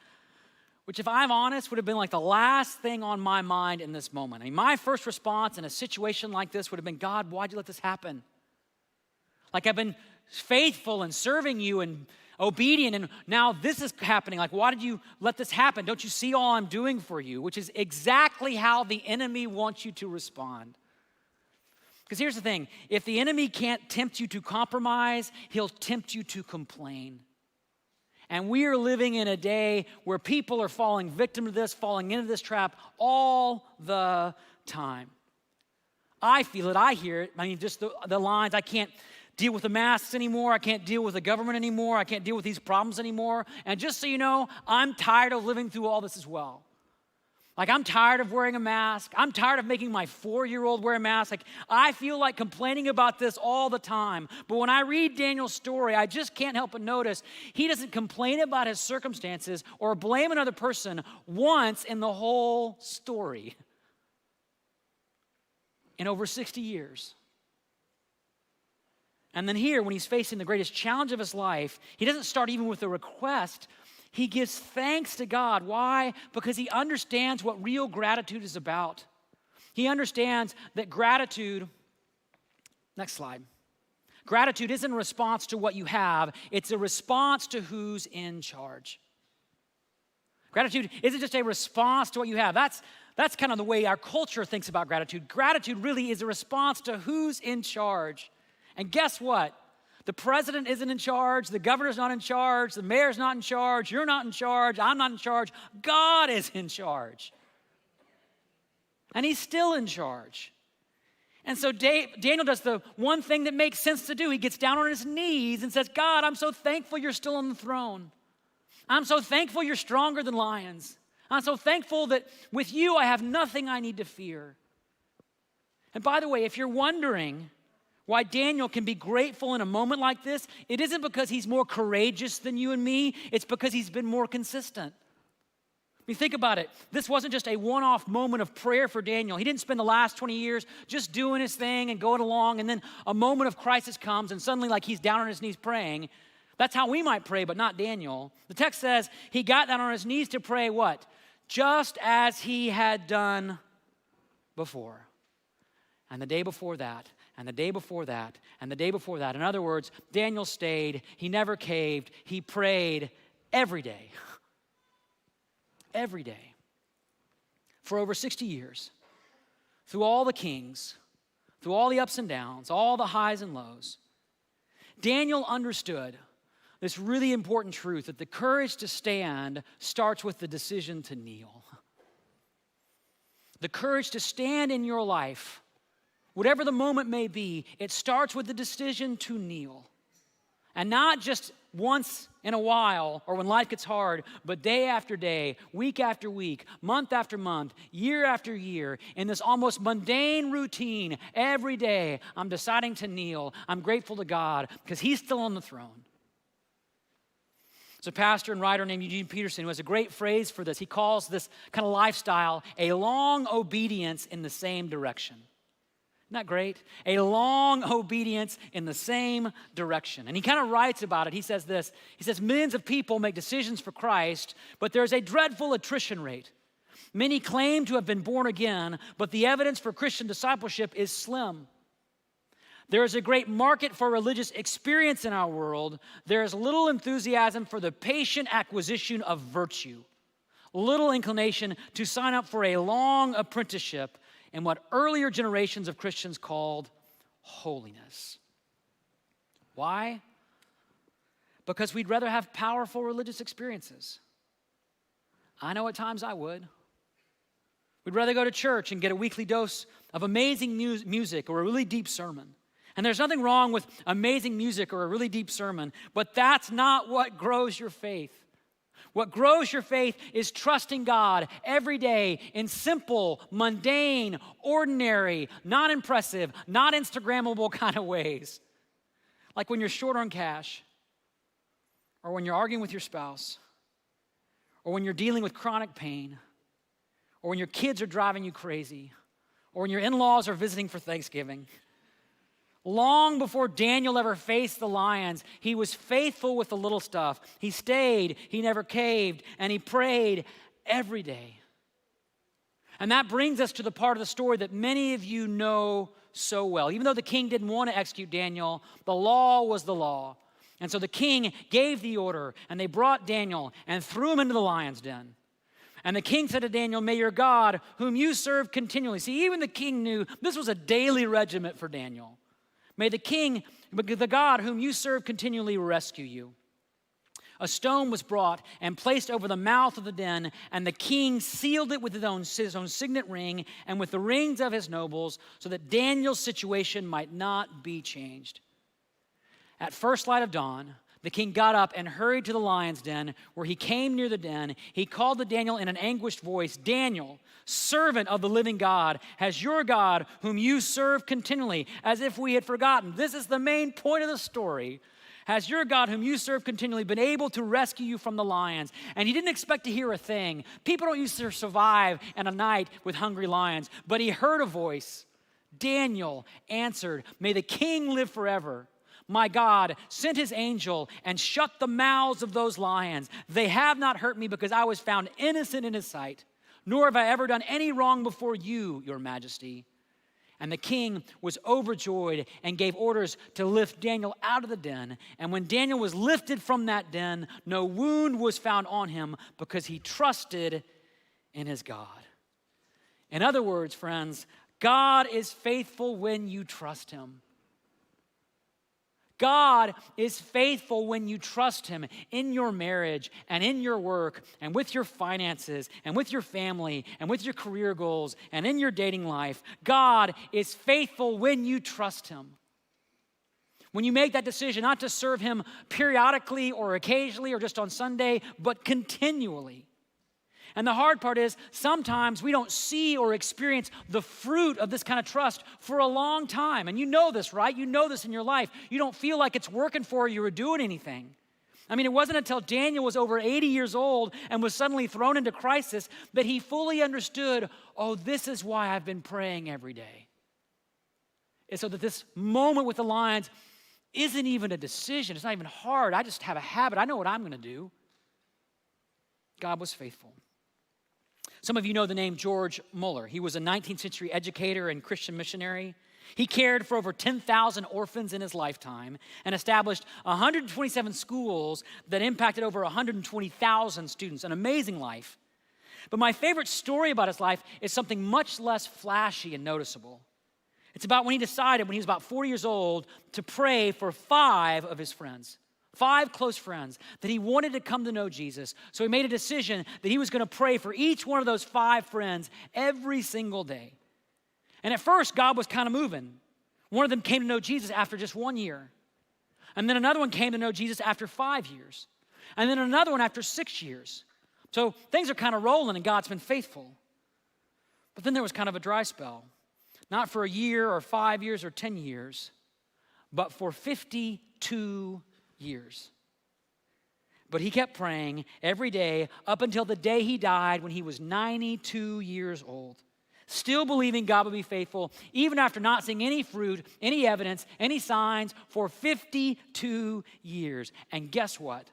which if I'm honest, would have been like the last thing on my mind in this moment. I mean, my first response in a situation like this would have been, God, why'd you let this happen? Like I've been faithful and serving you and obedient, and now this is happening. Like, why did you let this happen? Don't you see all I'm doing for you? Which is exactly how the enemy wants you to respond. Because here's the thing, if the enemy can't tempt you to compromise, he'll tempt you to complain. And we are living in a day where people are falling victim to this, falling into this trap all the time. I feel it, I hear it. I mean, just the lines, I can't deal with the masks anymore. I can't deal with the government anymore. I can't deal with these problems anymore. And just so you know, I'm tired of living through all this as well. Like, I'm tired of wearing a mask. I'm tired of making my 4-year-old wear a mask. Like, I feel like complaining about this all the time. But when I read Daniel's story, I just can't help but notice he doesn't complain about his circumstances or blame another person once in the whole story. In over 60 years. And then here, when he's facing the greatest challenge of his life, he doesn't start even with a request. He gives thanks to God. Why? Because he understands what real gratitude is about. He understands that gratitude, next slide. Gratitude isn't a response to what you have. It's a response to who's in charge. Gratitude isn't just a response to what you have. That's kind of the way our culture thinks about gratitude. Gratitude really is a response to who's in charge. And guess what? The president isn't in charge. The governor's not in charge. The mayor's not in charge. You're not in charge. I'm not in charge. God is in charge. And he's still in charge. And so Daniel does the one thing that makes sense to do. He gets down on his knees and says, God, I'm so thankful you're still on the throne. I'm so thankful you're stronger than lions. I'm so thankful that with you I have nothing I need to fear. And by the way, if you're wondering why Daniel can be grateful in a moment like this, it isn't because he's more courageous than you and me. It's because he's been more consistent. mean, think about it. This wasn't just a one-off moment of prayer for Daniel. He didn't spend the last 20 years just doing his thing and going along, and then a moment of crisis comes, and suddenly like he's down on his knees praying. That's how we might pray, but not Daniel. The text says he got down on his knees to pray what? Just as he had done before. And the day before that, and the day before that, and the day before that. In other words, Daniel stayed, he never caved, he prayed every day. Every day. For over 60 years. Through all the kings, through all the ups and downs, all the highs and lows. Daniel understood this really important truth that the courage to stand starts with the decision to kneel. The courage to stand in your life, whatever the moment may be, it starts with the decision to kneel. And not just once in a while or when life gets hard, but day after day, week after week, month after month, year after year, in this almost mundane routine, every day, I'm deciding to kneel. I'm grateful to God because He's still on the throne. There's a pastor and writer named Eugene Peterson who has a great phrase for this. He calls this kind of lifestyle a long obedience in the same direction. Isn't that great? A long obedience in the same direction. And he kind of writes about it. He says this. He says, millions of people make decisions for Christ, but there's a dreadful attrition rate. Many claim to have been born again, but the evidence for Christian discipleship is slim. There is a great market for religious experience in our world. There is little enthusiasm for the patient acquisition of virtue, little inclination to sign up for a long apprenticeship in what earlier generations of Christians called holiness. Why? Because we'd rather have powerful religious experiences. I know at times I would. We'd rather go to church and get a weekly dose of amazing music or a really deep sermon. And there's nothing wrong with amazing music or a really deep sermon, but that's not what grows your faith. What grows your faith is trusting God every day in simple, mundane, ordinary, not impressive, not Instagrammable kind of ways. Like when you're short on cash, or when you're arguing with your spouse, or when you're dealing with chronic pain, or when your kids are driving you crazy, or when your in-laws are visiting for Thanksgiving. Long before Daniel ever faced the lions, he was faithful with the little stuff. He stayed, he never caved, and he prayed every day. And that brings us to the part of the story that many of you know so well. Even though the king didn't want to execute Daniel, the law was the law. And so the king gave the order, and they brought Daniel and threw him into the lion's den. And the king said to Daniel, "May your God, whom you serve continually." See, even the king knew this was a daily regiment for Daniel. May the God whom you serve continually rescue you. A stone was brought and placed over the mouth of the den, and the king sealed it with his own signet ring and with the rings of his nobles, so that Daniel's situation might not be changed. At first light of dawn, the king got up and hurried to the lion's den. Where he came near the den, he called to Daniel in an anguished voice, "Daniel, servant of the living God, has your God, whom you serve continually," as if we had forgotten. This is the main point of the story. "Has your God, whom you serve continually, been able to rescue you from the lions?" And he didn't expect to hear a thing. People don't used to survive in a night with hungry lions. But he heard a voice. Daniel answered, "May the king live forever. My God sent his angel and shut the mouths of those lions. They have not hurt me because I was found innocent in his sight, nor have I ever done any wrong before you, your majesty." And the king was overjoyed and gave orders to lift Daniel out of the den. And when Daniel was lifted from that den, no wound was found on him because he trusted in his God. In other words, friends, God is faithful when you trust him. God is faithful when you trust him in your marriage and in your work and with your finances and with your family and with your career goals and in your dating life. God is faithful when you trust him. When you make that decision not to serve him periodically or occasionally or just on Sunday, but continually. And the hard part is sometimes we don't see or experience the fruit of this kind of trust for a long time. And you know this, right? You know this in your life. You don't feel like it's working for you or doing anything. I mean, it wasn't until Daniel was over 80 years old and was suddenly thrown into crisis that he fully understood, oh, this is why I've been praying every day. And so that this moment with the lions isn't even a decision. It's not even hard. I just have a habit. I know what I'm going to do. God was faithful. Some of you know the name George Muller. He was a 19th century educator and Christian missionary. He cared for over 10,000 orphans in his lifetime and established 127 schools that impacted over 120,000 students. An amazing life. But my favorite story about his life is something much less flashy and noticeable. It's about when he decided, when he was about 40 years old, to pray for 5 of his friends, 5 close friends, that he wanted to come to know Jesus. So he made a decision that he was going to pray for each one of those 5 friends every single day. And at first, God was kind of moving. One of them came to know Jesus after just 1 year. And then another one came to know Jesus after 5 years. And then another one after 6 years. So things are kind of rolling and God's been faithful. But then there was kind of a dry spell. Not for a year or 5 years or 10 years, but for 52 years. But he kept praying every day up until the day he died when he was 92 years old. Still believing God would be faithful, even after not seeing any fruit, any evidence, any signs for 52 years. And guess what?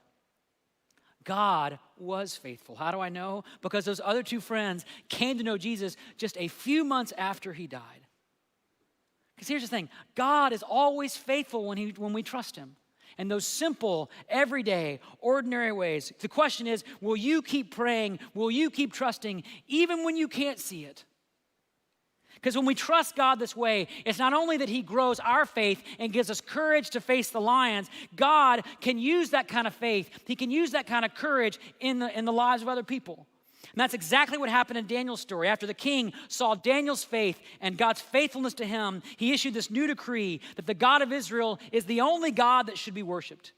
God was faithful. How do I know? Because those other 2 friends came to know Jesus just a few months after he died. Because here's the thing, God is always faithful when we trust him. In those simple, everyday, ordinary ways. The question is, will you keep praying? Will you keep trusting even when you can't see it? Because when we trust God this way, it's not only that he grows our faith and gives us courage to face the lions, God can use that kind of faith. He can use that kind of courage in the lives of other people. And that's exactly what happened in Daniel's story. After the king saw Daniel's faith and God's faithfulness to him, he issued this new decree that the God of Israel is the only God that should be worshiped.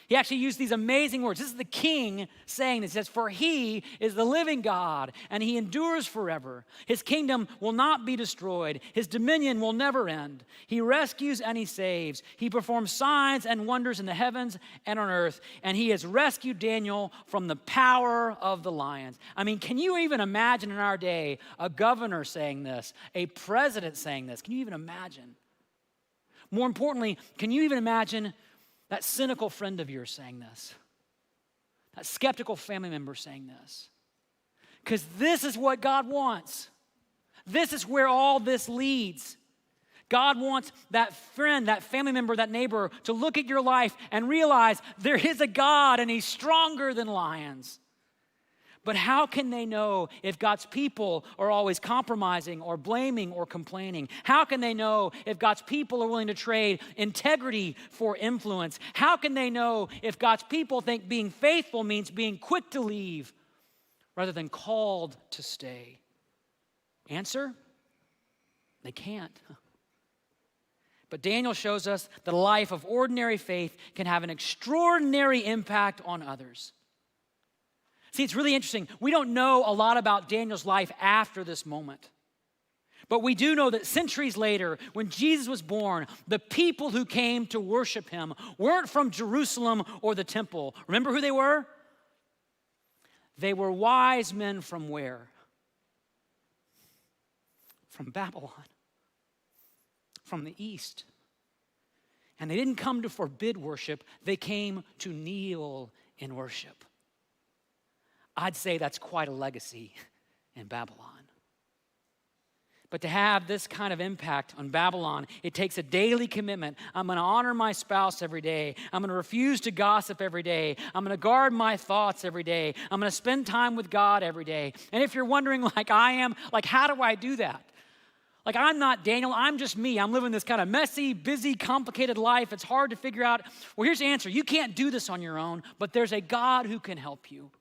He actually used these amazing words. This is the king saying this. He says, for he is the living God, and he endures forever. His kingdom will not be destroyed. His dominion will never end. He rescues and he saves. He performs signs and wonders in the heavens and on earth, and he has rescued Daniel from the power of the lions. I mean, can you even imagine in our day a governor saying this, a president saying this? Can you even imagine? More importantly, can you even imagine that cynical friend of yours saying this? That skeptical family member saying this? Because this is what God wants. This is where all this leads. God wants that friend, that family member, that neighbor to look at your life and realize there is a God and he's stronger than lions. But how can they know if God's people are always compromising or blaming or complaining? How can they know if God's people are willing to trade integrity for influence? How can they know if God's people think being faithful means being quick to leave rather than called to stay? Answer? They can't. But Daniel shows us that a life of ordinary faith can have an extraordinary impact on others. See, it's really interesting. We don't know a lot about Daniel's life after this moment. But we do know that centuries later, when Jesus was born, the people who came to worship him weren't from Jerusalem or the temple. Remember who they were? They were wise men from where? From Babylon. From the east. And they didn't come to forbid worship. They came to kneel in worship. I'd say that's quite a legacy in Babylon. But to have this kind of impact on Babylon, it takes a daily commitment. I'm going to honor my spouse every day. I'm going to refuse to gossip every day. I'm going to guard my thoughts every day. I'm going to spend time with God every day. And if you're wondering, like I am, like how do I do that? Like I'm not Daniel, I'm just me. I'm living this kind of messy, busy, complicated life. It's hard to figure out. Well, here's the answer. You can't do this on your own, but there's a God who can help you.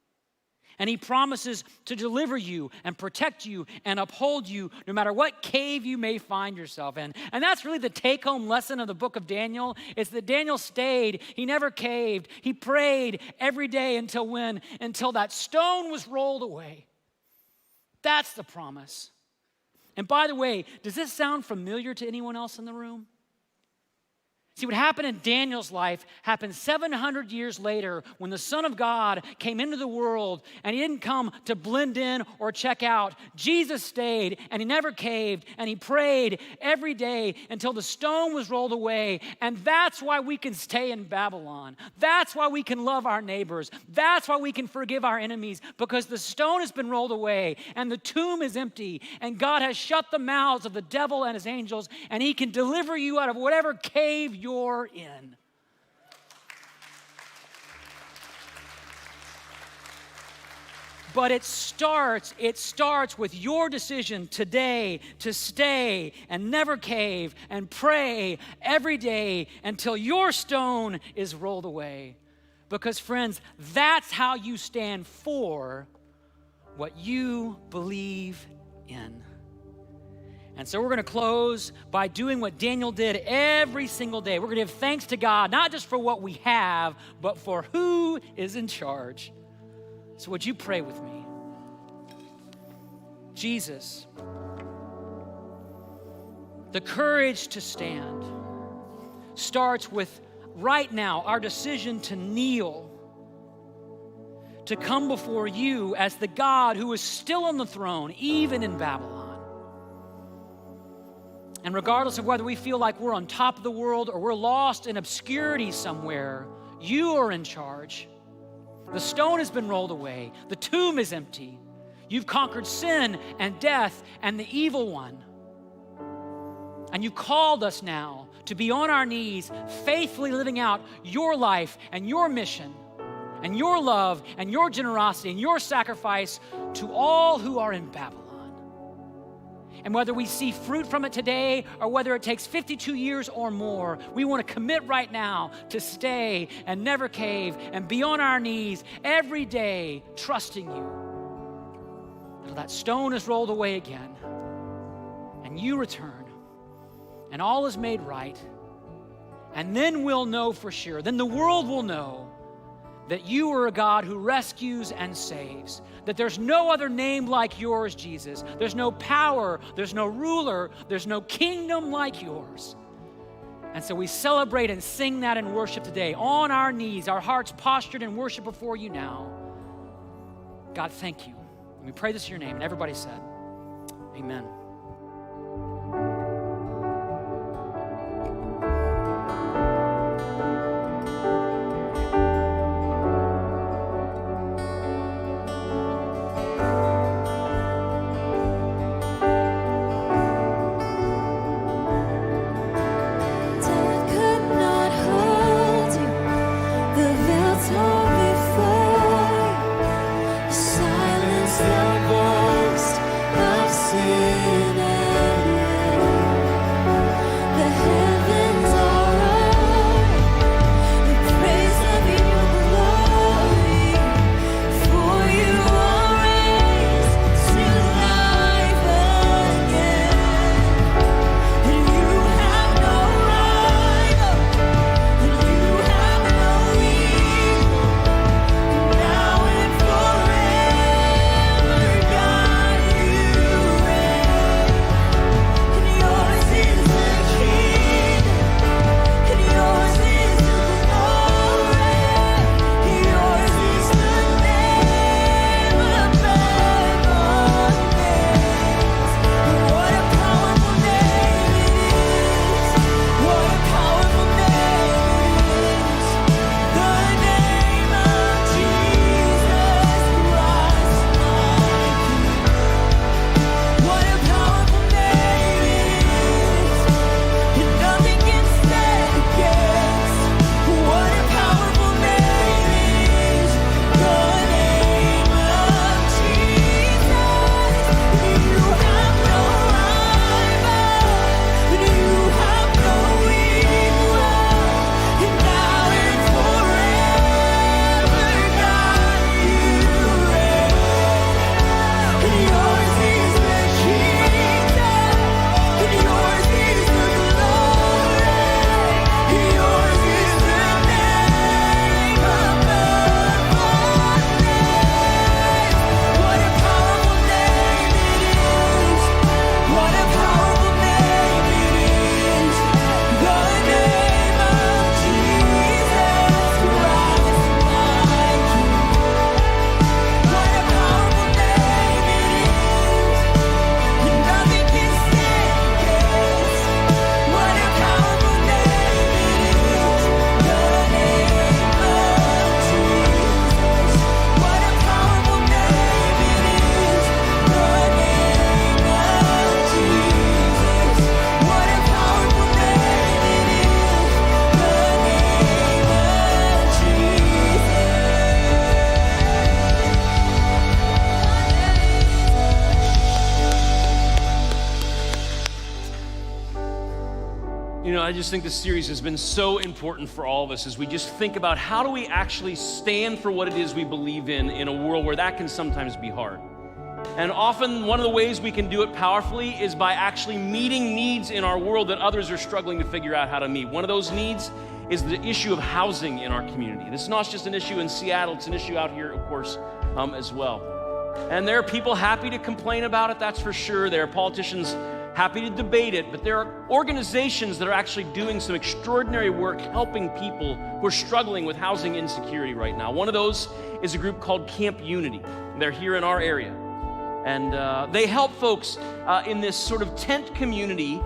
And he promises to deliver you and protect you and uphold you no matter what cave you may find yourself in. And that's really the take-home lesson of the book of Daniel, is that Daniel stayed. He never caved. He prayed every day until when? Until that stone was rolled away. That's the promise. And by the way, does this sound familiar to anyone else in the room? See, what happened in Daniel's life happened 700 years later when the Son of God came into the world, and he didn't come to blend in or check out. Jesus stayed, and he never caved, and he prayed every day until the stone was rolled away. And that's why we can stay in Babylon. That's why we can love our neighbors. That's why we can forgive our enemies, because the stone has been rolled away, and the tomb is empty, and God has shut the mouths of the devil and his angels, and he can deliver you out of whatever cave you're in. But it starts with your decision today to stay and never cave and pray every day until your stone is rolled away. Because friends, that's how you stand for what you believe in. And so we're going to close by doing what Daniel did every single day. We're going to give thanks to God, not just for what we have, but for who is in charge. So would you pray with me? Jesus, the courage to stand starts with right now our decision to kneel, to come before you as the God who is still on the throne, even in Babylon. And regardless of whether we feel like we're on top of the world or we're lost in obscurity somewhere, you are in charge. The stone has been rolled away. The tomb is empty. You've conquered sin and death and the evil one. And you called us now to be on our knees, faithfully living out your life and your mission and your love and your generosity and your sacrifice to all who are in Babylon. And whether we see fruit from it today or whether it takes 52 years or more, we want to commit right now to stay and never cave and be on our knees every day, trusting you until that stone is rolled away again and you return and all is made right. And then we'll know for sure, then the world will know that you are a God who rescues and saves, that there's no other name like yours, Jesus. There's no power, there's no ruler, there's no kingdom like yours. And so we celebrate and sing that in worship today, on our knees, our hearts postured in worship before you now. God, thank you. And we pray this in your name, and everybody said, amen. Death could not hold you. The veil torn before you. Silence the voice of sin. I just think this series has been so important for all of us as we just think about how do we actually stand for what it is we believe in a world where that can sometimes be hard. And often one of the ways we can do it powerfully is by actually meeting needs in our world that others are struggling to figure out how to meet. One of those needs is the issue of housing in our community. This is not just an issue in Seattle, it's an issue out here, of course, as well. And there are people happy to complain about it, that's for sure. There are politicians happy to debate it, but there are organizations that are actually doing some extraordinary work helping people who are struggling with housing insecurity right now. One of those is a group called Camp Unity. They're here in our area. And they help folks in this sort of tent community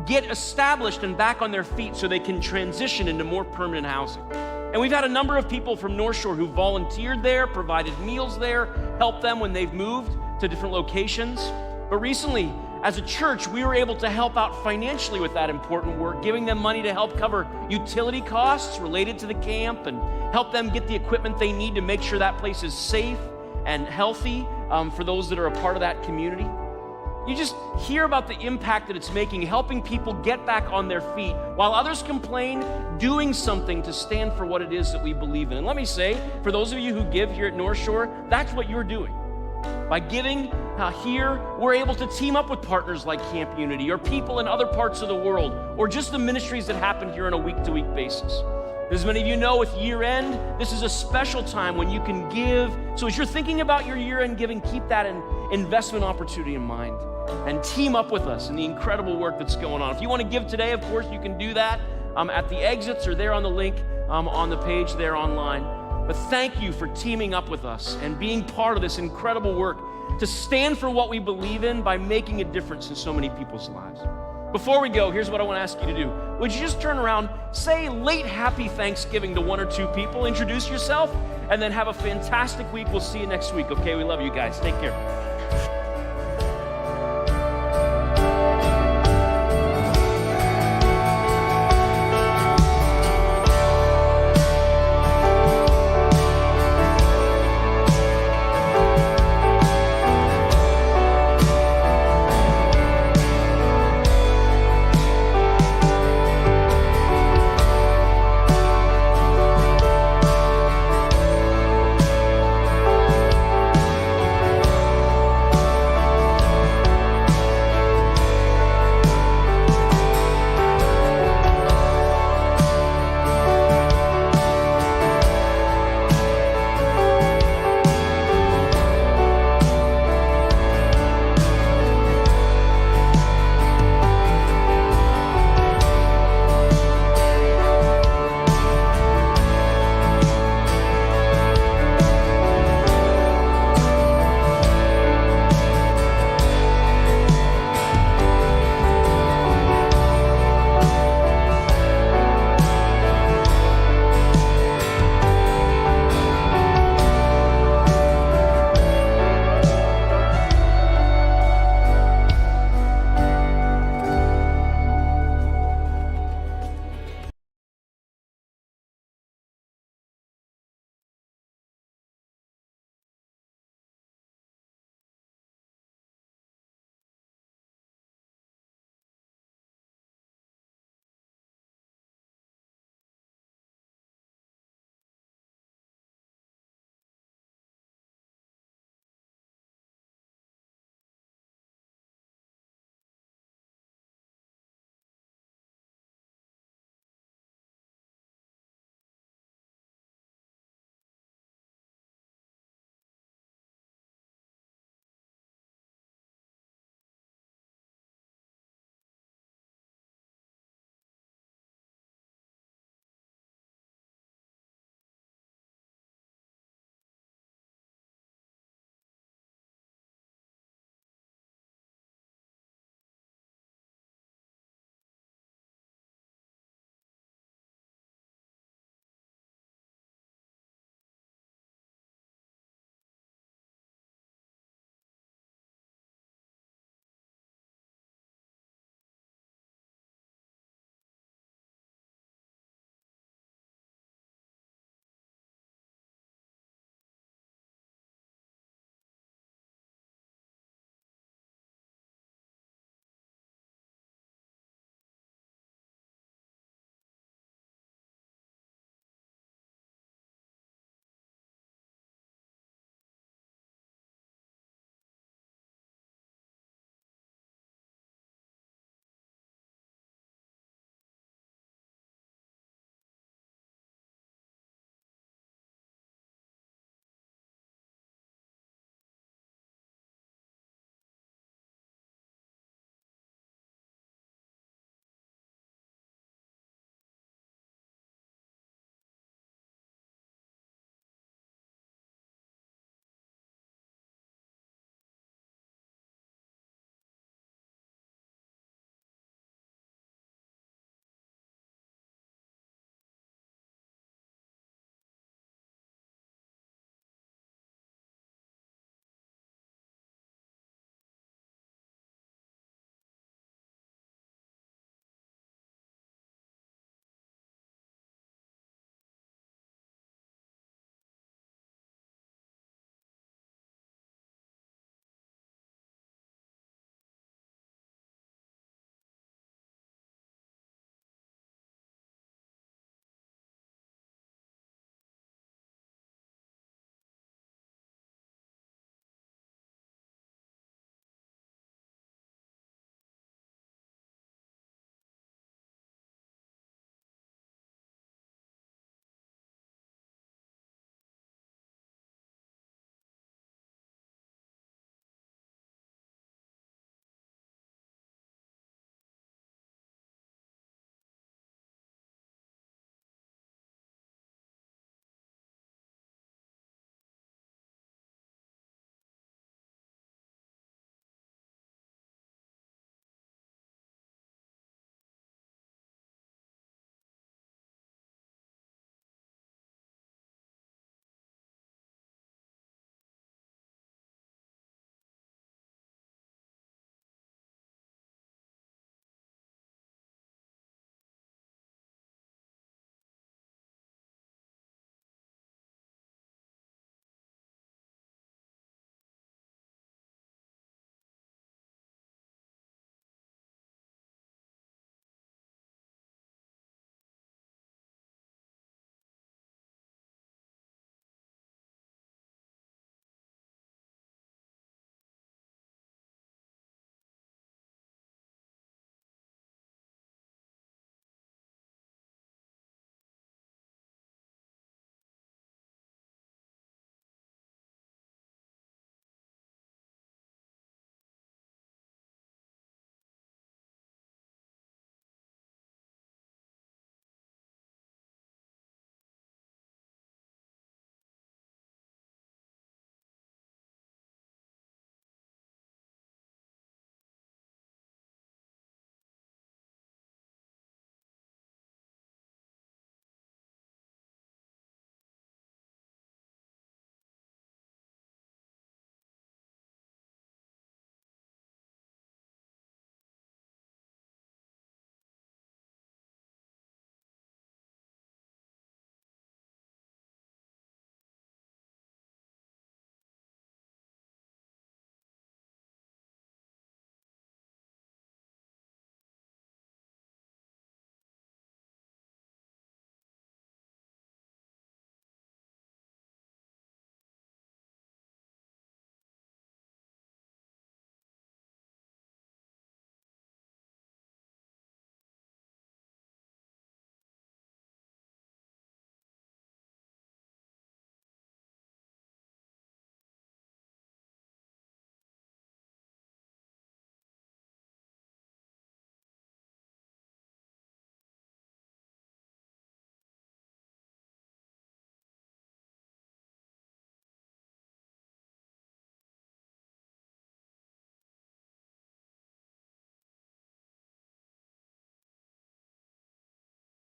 get established and back on their feet so they can transition into more permanent housing. And we've had a number of people from Northshore who volunteered there, provided meals there, helped them when they've moved to different locations. But recently, as a church, we were able to help out financially with that important work, giving them money to help cover utility costs related to the camp and help them get the equipment they need to make sure that place is safe and healthy for those that are a part of that community. You just hear about the impact that it's making, helping people get back on their feet while others complain, doing something to stand for what it is that we believe in. And let me say, for those of you who give here at Northshore, that's what you're doing. By giving here, we're able to team up with partners like Camp Unity or people in other parts of the world or just the ministries that happen here on a week-to-week basis. As many of you know, with year end, this is a special time when you can give. So as you're thinking about your year end giving, keep that investment opportunity in mind and team up with us in the incredible work that's going on. If you want to give today, of course, you can do that at the exits or there on the link on the page there online. But thank you for teaming up with us and being part of this incredible work to stand for what we believe in by making a difference in so many people's lives. Before we go, here's what I want to ask you to do. Would you just turn around, say late happy Thanksgiving to one or two people, introduce yourself, and then have a fantastic week. We'll see you next week, okay? We love you guys. Take care.